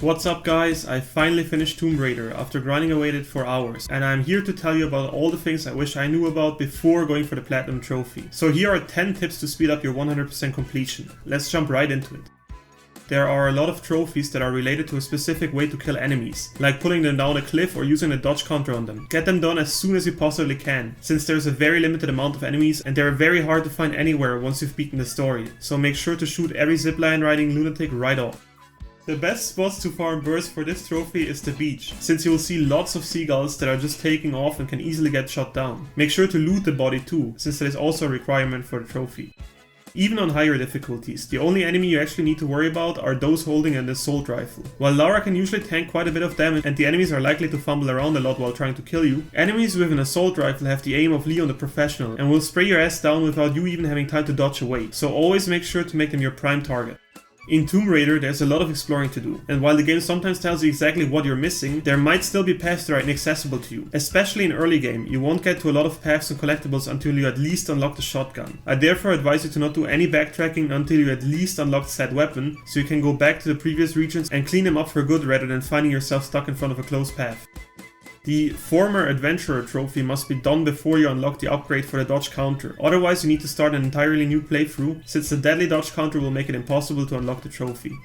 What's up guys, I finally finished Tomb Raider after grinding away at it for hours, and I'm here to tell you about all the things I wish I knew about before going for the Platinum Trophy. So here are 10 tips to speed up your 100% completion. Let's jump right into it. There are a lot of trophies that are related to a specific way to kill enemies, like pulling them down a cliff or using a dodge counter on them. Get them done as soon as you possibly can, since there's a very limited amount of enemies and they're very hard to find anywhere once you've beaten the story, so make sure to shoot every zipline riding lunatic right off. The best spots to farm birds for this trophy is the beach, since you will see lots of seagulls that are just taking off and can easily get shot down. Make sure to loot the body too, since that is also a requirement for the trophy. Even on higher difficulties, the only enemy you actually need to worry about are those holding an assault rifle. While Lara can usually tank quite a bit of damage and the enemies are likely to fumble around a lot while trying to kill you, enemies with an assault rifle have the aim of Leon the Professional and will spray your ass down without you even having time to dodge away, so always make sure to make them your prime target. In Tomb Raider, there's a lot of exploring to do, and while the game sometimes tells you exactly what you're missing, there might still be paths that are inaccessible to you. Especially in early game, you won't get to a lot of paths and collectibles until you at least unlock the shotgun. I therefore advise you to not do any backtracking until you at least unlock said weapon, so you can go back to the previous regions and clean them up for good rather than finding yourself stuck in front of a closed path. The Former Adventurer trophy must be done before you unlock the upgrade for the dodge counter, otherwise you need to start an entirely new playthrough, since the deadly dodge counter will make it impossible to unlock the trophy.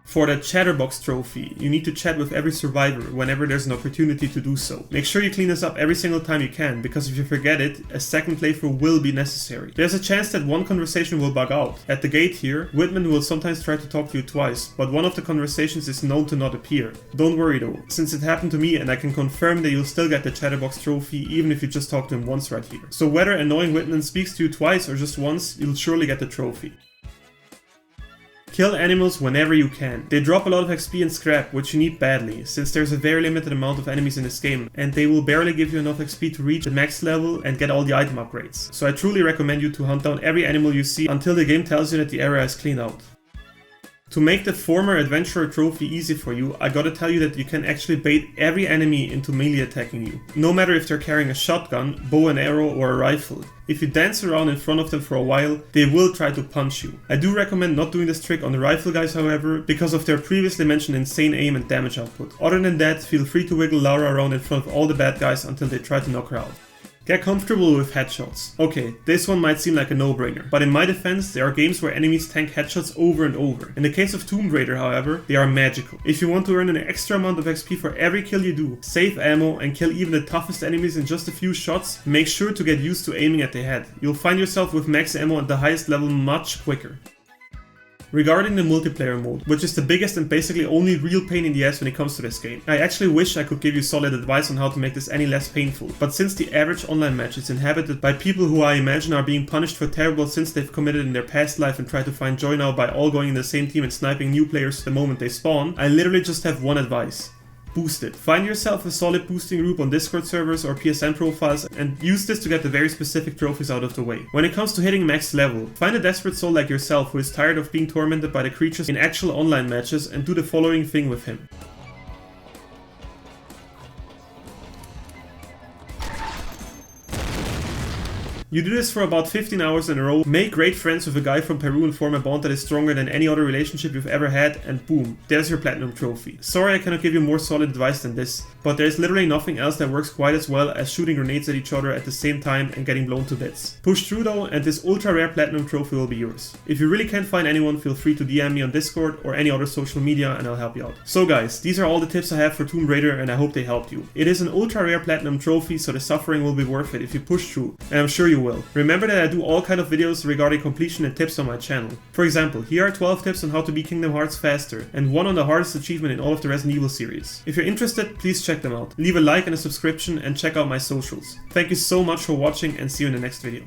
For the Chatterbox Trophy, you need to chat with every survivor whenever there's an opportunity to do so. Make sure you clean this up every single time you can, because if you forget it, a second playthrough will be necessary. There's a chance that one conversation will bug out. At the gate here, Whitman will sometimes try to talk to you twice, but one of the conversations is known to not appear. Don't worry though, since it happened to me and I can confirm that you'll still get the Chatterbox Trophy even if you just talk to him once right here. So whether annoying Whitman speaks to you twice or just once, you'll surely get the trophy. Kill animals whenever you can. They drop a lot of XP and scrap, which you need badly, since there's a very limited amount of enemies in this game, and they will barely give you enough XP to reach the max level and get all the item upgrades. So I truly recommend you to hunt down every animal you see until the game tells you that the area is cleaned out. To make the Former Adventurer trophy easy for you, I gotta tell you that you can actually bait every enemy into melee attacking you. No matter if they're carrying a shotgun, bow and arrow or a rifle. If you dance around in front of them for a while, they will try to punch you. I do recommend not doing this trick on the rifle guys however, because of their previously mentioned insane aim and damage output. Other than that, feel free to wiggle Lara around in front of all the bad guys until they try to knock her out. Get comfortable with headshots. Okay, this one might seem like a no-brainer, but in my defense, there are games where enemies tank headshots over and over. In the case of Tomb Raider, however, they are magical. If you want to earn an extra amount of XP for every kill you do, save ammo, and kill even the toughest enemies in just a few shots, make sure to get used to aiming at the head. You'll find yourself with max ammo at the highest level much quicker. Regarding the multiplayer mode, which is the biggest and basically only real pain in the ass when it comes to this game, I actually wish I could give you solid advice on how to make this any less painful, but since the average online match is inhabited by people who I imagine are being punished for terrible sins they've committed in their past life and try to find joy now by all going in the same team and sniping new players the moment they spawn, I literally just have one advice. Boost it. Find yourself a solid boosting group on Discord servers or PSN profiles and use this to get the very specific trophies out of the way. When it comes to hitting max level, find a desperate soul like yourself who is tired of being tormented by the creatures in actual online matches and do the following thing with him. You do this for about 15 hours in a row, make great friends with a guy from Peru and form a bond that is stronger than any other relationship you've ever had, and boom, there's your platinum trophy. Sorry I cannot give you more solid advice than this, but there's literally nothing else that works quite as well as shooting grenades at each other at the same time and getting blown to bits. Push through though, and this ultra rare platinum trophy will be yours. If you really can't find anyone, feel free to DM me on Discord or any other social media and I'll help you out. So guys, these are all the tips I have for Tomb Raider and I hope they helped you. It is an ultra rare platinum trophy, so the suffering will be worth it if you push through, and I'm sure you will. Remember that I do all kind of videos regarding completion and tips on my channel. For example, here are 12 tips on how to beat Kingdom Hearts faster, and one on the hardest achievement in all of the Resident Evil series. If you're interested, please check them out. Leave a like and a subscription and check out my socials. Thank you so much for watching and see you in the next video.